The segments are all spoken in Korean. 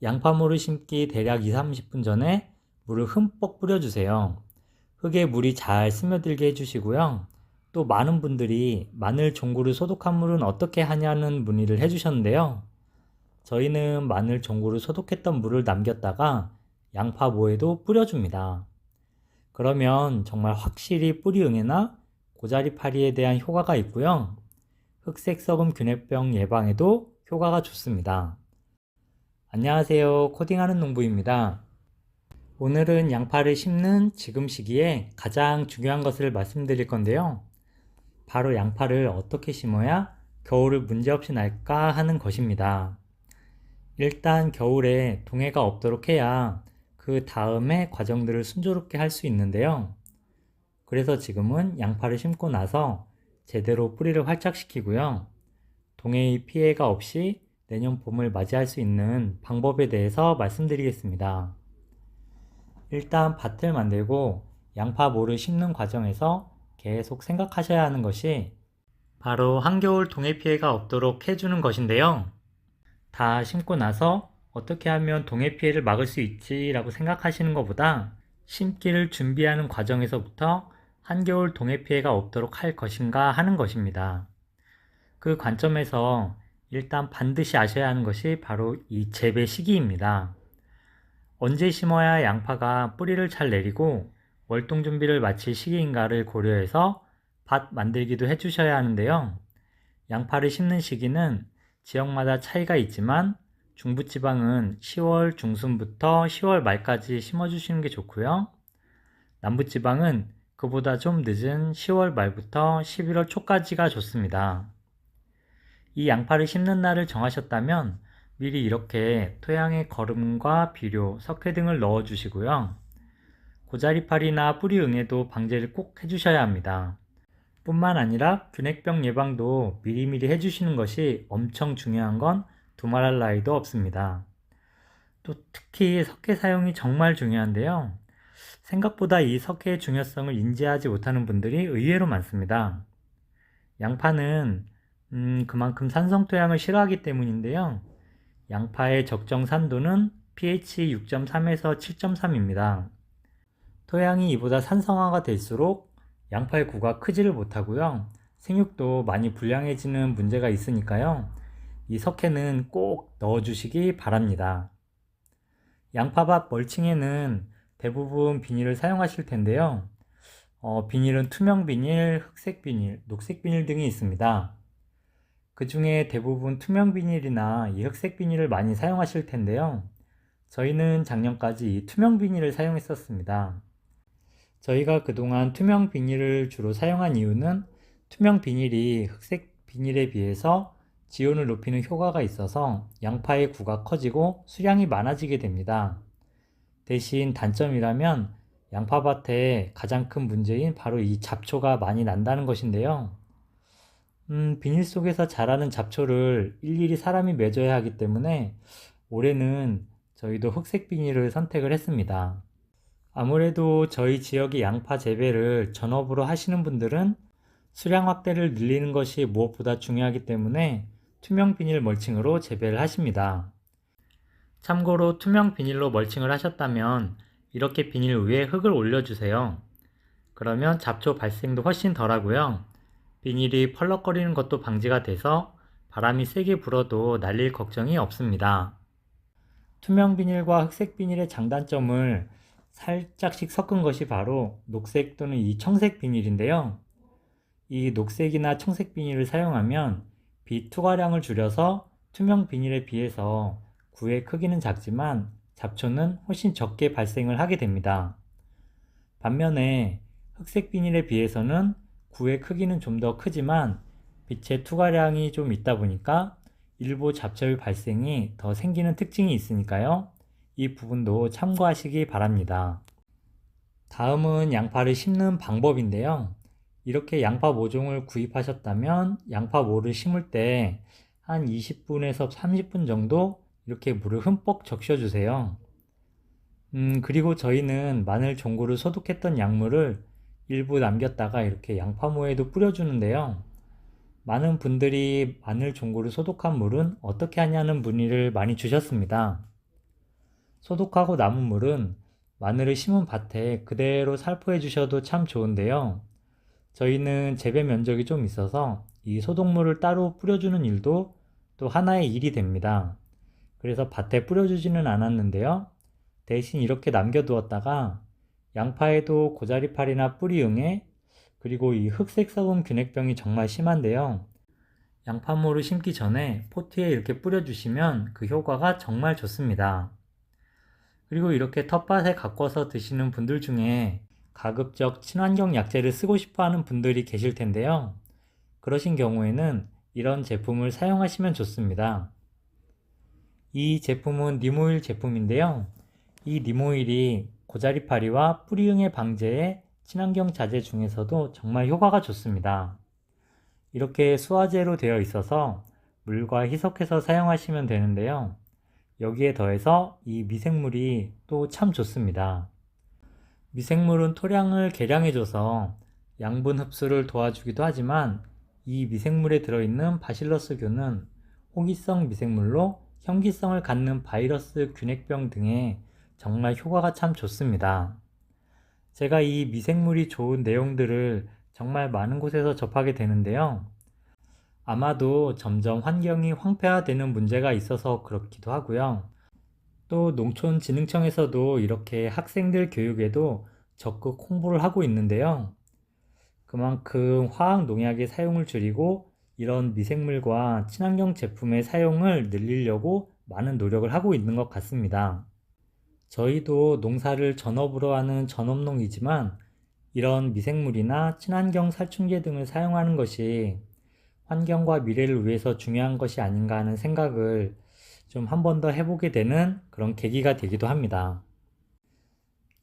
양파모를 심기 대략 2-30분 전에 물을 흠뻑 뿌려주세요. 흙에 물이 잘 스며들게 해주시고요. 또 많은 분들이 마늘 종구를 소독한 물은 어떻게 하냐는 문의를 해주셨는데요. 저희는 마늘 종구를 소독했던 물을 남겼다가 양파모에도 뿌려줍니다. 그러면 정말 확실히 뿌리 응애나 고자리 파리에 대한 효과가 있고요. 흑색 썩음 균해병 예방에도 효과가 좋습니다. 안녕하세요. 코딩하는 농부입니다. 오늘은 양파를 심는 지금 시기에 가장 중요한 것을 말씀드릴 건데요. 바로 양파를 어떻게 심어야 겨울을 문제없이 날까 하는 것입니다. 일단 겨울에 동해가 없도록 해야 그 다음의 과정들을 순조롭게 할 수 있는데요. 그래서 지금은 양파를 심고 나서 제대로 뿌리를 활착시키고요. 동해의 피해가 없이 내년 봄을 맞이할 수 있는 방법에 대해서 말씀드리겠습니다. 일단 밭을 만들고 양파 모를 심는 과정에서 계속 생각하셔야 하는 것이 바로 한겨울 동해 피해가 없도록 해주는 것인데요. 다 심고 나서 어떻게 하면 동해 피해를 막을 수 있지라고 생각하시는 것보다 심기를 준비하는 과정에서부터 한겨울 동해 피해가 없도록 할 것인가 하는 것입니다. 그 관점에서 일단 반드시 아셔야 하는 것이 바로 이 재배 시기입니다. 언제 심어야 양파가 뿌리를 잘 내리고 월동 준비를 마칠 시기인가를 고려해서 밭 만들기도 해주셔야 하는데요. 양파를 심는 시기는 지역마다 차이가 있지만 중부지방은 10월 중순부터 10월 말까지 심어주시는 게 좋고요. 남부지방은 그보다 좀 늦은 10월 말부터 11월 초까지가 좋습니다. 이 양파를 심는 날을 정하셨다면 미리 이렇게 토양에 거름과 비료, 석회 등을 넣어 주시고요. 고자리파리나 뿌리 응애도 방제를 꼭 해주셔야 합니다. 뿐만 아니라 균핵병 예방도 미리미리 해주시는 것이 엄청 중요한 건 두말할 나위도 없습니다. 또 특히 석회 사용이 정말 중요한데요. 생각보다 이 석회의 중요성을 인지하지 못하는 분들이 의외로 많습니다. 양파는 그만큼 산성 토양을 싫어하기 때문인데요. 양파의 적정 산도는 pH 6.3에서 7.3입니다. 토양이 이보다 산성화가 될수록 양파의 구가 크지를 못하고요. 생육도 많이 불량해지는 문제가 있으니까요. 이 석회는 꼭 넣어주시기 바랍니다. 양파밭 멀칭에는 대부분 비닐을 사용하실 텐데요. 비닐은 투명 비닐, 흑색 비닐, 녹색 비닐 등이 있습니다. 그 중에 대부분 투명 비닐이나 이 흑색 비닐을 많이 사용하실 텐데요. 저희는 작년까지 이 투명 비닐을 사용했었습니다. 저희가 그동안 투명 비닐을 주로 사용한 이유는 투명 비닐이 흑색 비닐에 비해서 지온을 높이는 효과가 있어서 양파의 구가 커지고 수량이 많아지게 됩니다. 대신 단점이라면 양파밭의 가장 큰 문제인 바로 이 잡초가 많이 난다는 것인데요. 비닐 속에서 자라는 잡초를 일일이 사람이 매줘야 하기 때문에 올해는 저희도 흑색 비닐을 선택을 했습니다. 아무래도 저희 지역의 양파 재배를 전업으로 하시는 분들은 수량 확대를 늘리는 것이 무엇보다 중요하기 때문에 투명 비닐 멀칭으로 재배를 하십니다. 참고로 투명 비닐로 멀칭을 하셨다면 이렇게 비닐 위에 흙을 올려주세요. 그러면 잡초 발생도 훨씬 덜하고요. 비닐이 펄럭거리는 것도 방지가 돼서 바람이 세게 불어도 날릴 걱정이 없습니다. 투명 비닐과 흑색 비닐의 장단점을 살짝씩 섞은 것이 바로 녹색 또는 이 청색 비닐인데요. 이 녹색이나 청색 비닐을 사용하면 빛 투과량을 줄여서 투명 비닐에 비해서 구의 크기는 작지만 잡초는 훨씬 적게 발생을 하게 됩니다. 반면에 흑색 비닐에 비해서는 구의 크기는 좀 더 크지만 빛의 투과량이 좀 있다 보니까 일부 잡초의 발생이 더 생기는 특징이 있으니까요. 이 부분도 참고하시기 바랍니다. 다음은 양파를 심는 방법인데요. 이렇게 양파 모종을 구입하셨다면 양파 모를 심을 때 한 20분에서 30분 정도 이렇게 물을 흠뻑 적셔주세요. 그리고 저희는 마늘 종구를 소독했던 약물을 일부 남겼다가 이렇게 양파모에도 뿌려주는데요. 많은 분들이 마늘 종구를 소독한 물은 어떻게 하냐는 문의를 많이 주셨습니다. 소독하고 남은 물은 마늘을 심은 밭에 그대로 살포해 주셔도 참 좋은데요. 저희는 재배 면적이 좀 있어서 이 소독물을 따로 뿌려주는 일도 또 하나의 일이 됩니다. 그래서 밭에 뿌려주지는 않았는데요. 대신 이렇게 남겨두었다가 양파에도 고자리팔이나 뿌리응애, 그리고 이 흑색 썩은 균핵병이 정말 심한데요. 양파모를 심기 전에 포트에 이렇게 뿌려주시면 그 효과가 정말 좋습니다. 그리고 이렇게 텃밭에 가꿔서 드시는 분들 중에 가급적 친환경 약재를 쓰고 싶어 하는 분들이 계실 텐데요. 그러신 경우에는 이런 제품을 사용하시면 좋습니다. 이 제품은 님오일 제품인데요. 이 님오일이 고자리파리와 뿌리응애 방제에 친환경 자재 중에서도 정말 효과가 좋습니다. 이렇게 수화제로 되어 있어서 물과 희석해서 사용하시면 되는데요. 여기에 더해서 이 미생물이 또 참 좋습니다. 미생물은 토양을 개량해줘서 양분 흡수를 도와주기도 하지만 이 미생물에 들어있는 바실러스균은 호기성 미생물로 현기성을 갖는 바이러스 균핵병 등에 정말 효과가 참 좋습니다. 제가 이 미생물이 좋은 내용들을 정말 많은 곳에서 접하게 되는데요. 아마도 점점 환경이 황폐화되는 문제가 있어서 그렇기도 하고요. 또 농촌진흥청에서도 이렇게 학생들 교육에도 적극 홍보를 하고 있는데요. 그만큼 화학 농약의 사용을 줄이고 이런 미생물과 친환경 제품의 사용을 늘리려고 많은 노력을 하고 있는 것 같습니다. 저희도 농사를 전업으로 하는 전업농이지만 이런 미생물이나 친환경 살충제 등을 사용하는 것이 환경과 미래를 위해서 중요한 것이 아닌가 하는 생각을 좀 한 번 더 해보게 되는 그런 계기가 되기도 합니다.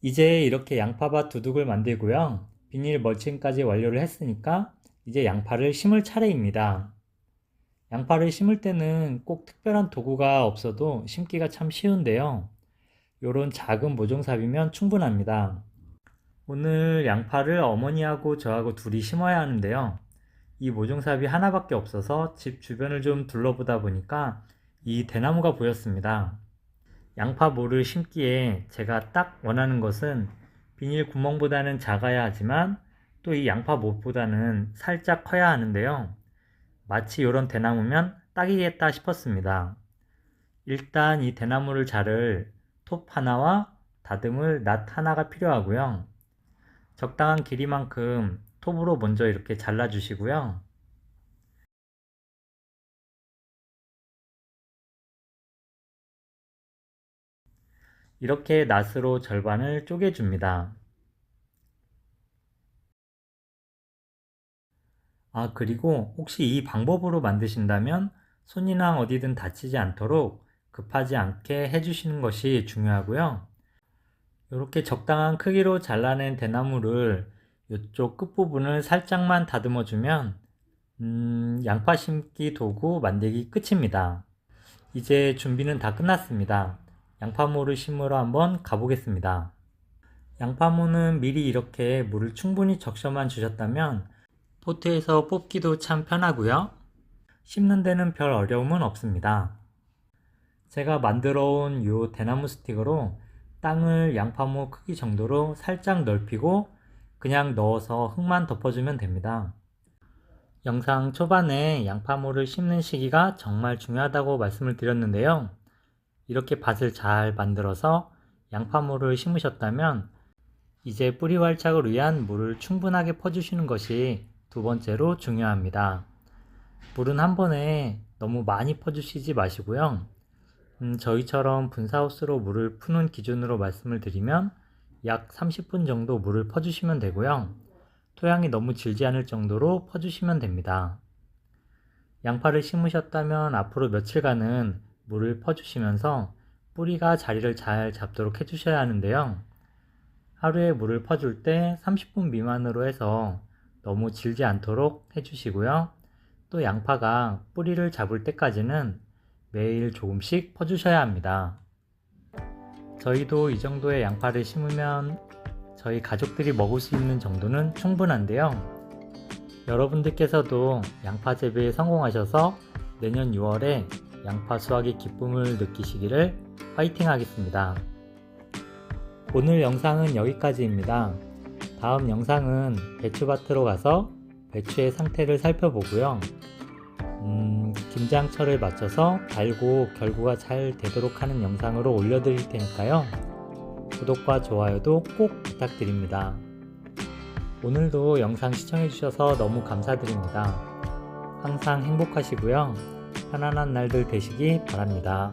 이제 이렇게 양파밭 두둑을 만들고요. 비닐 멀칭까지 완료를 했으니까 이제 양파를 심을 차례입니다. 양파를 심을 때는 꼭 특별한 도구가 없어도 심기가 참 쉬운데요. 요런 작은 모종삽이면 충분합니다. 오늘 양파를 어머니하고 저하고 둘이 심어야 하는데요. 이 모종삽이 하나밖에 없어서 집 주변을 좀 둘러보다 보니까 이 대나무가 보였습니다. 양파 모를 심기에 제가 딱 원하는 것은 비닐 구멍보다는 작아야 하지만 또 이 양파 못보다는 살짝 커야 하는데요. 마치 이런 대나무면 딱이겠다 싶었습니다. 일단 이 대나무를 자를 톱 하나와 다듬을 낫 하나가 필요하고요. 적당한 길이만큼 톱으로 먼저 이렇게 잘라주시고요. 이렇게 낫으로 절반을 쪼개줍니다. 그리고 혹시 이 방법으로 만드신다면 손이나 어디든 다치지 않도록 급하지 않게 해주시는 것이 중요하고요. 이렇게 적당한 크기로 잘라낸 대나무를 이쪽 끝부분을 살짝만 다듬어 주면 양파 심기 도구 만들기 끝입니다. 이제 준비는 다 끝났습니다. 양파모를 심으러 한번 가보겠습니다. 양파모는 미리 이렇게 물을 충분히 적셔만 주셨다면 포트에서 뽑기도 참 편하고요. 심는 데는 별 어려움은 없습니다. 제가 만들어 온 이 대나무 스틱으로 땅을 양파모 크기 정도로 살짝 넓히고 그냥 넣어서 흙만 덮어주면 됩니다. 영상 초반에 양파모를 심는 시기가 정말 중요하다고 말씀을 드렸는데요. 이렇게 밭을 잘 만들어서 양파모를 심으셨다면 이제 뿌리 활착을 위한 물을 충분하게 퍼주시는 것이 두 번째로 중요합니다. 물은 한 번에 너무 많이 퍼주시지 마시고요. 저희처럼 분사호스로 물을 푸는 기준으로 말씀을 드리면 약 30분 정도 물을 퍼주시면 되고요. 토양이 너무 질지 않을 정도로 퍼주시면 됩니다. 양파를 심으셨다면 앞으로 며칠간은 물을 퍼주시면서 뿌리가 자리를 잘 잡도록 해주셔야 하는데요. 하루에 물을 퍼줄 때 30분 미만으로 해서 너무 질지 않도록 해주시고요. 또 양파가 뿌리를 잡을 때까지는 매일 조금씩 퍼주셔야 합니다. 저희도 이 정도의 양파를 심으면 저희 가족들이 먹을 수 있는 정도는 충분한데요. 여러분들께서도 양파 재배에 성공하셔서 내년 6월에 양파 수확의 기쁨을 느끼시기를 화이팅 하겠습니다. 오늘 영상은 여기까지입니다. 다음 영상은 배추밭으로 가서 배추의 상태를 살펴보고요. 김장철을 맞춰서 달고 결구가 잘 되도록 하는 영상으로 올려드릴 테니까요. 구독과 좋아요도 꼭 부탁드립니다. 오늘도 영상 시청해주셔서 너무 감사드립니다. 항상 행복하시고요. 편안한 날들 되시기 바랍니다.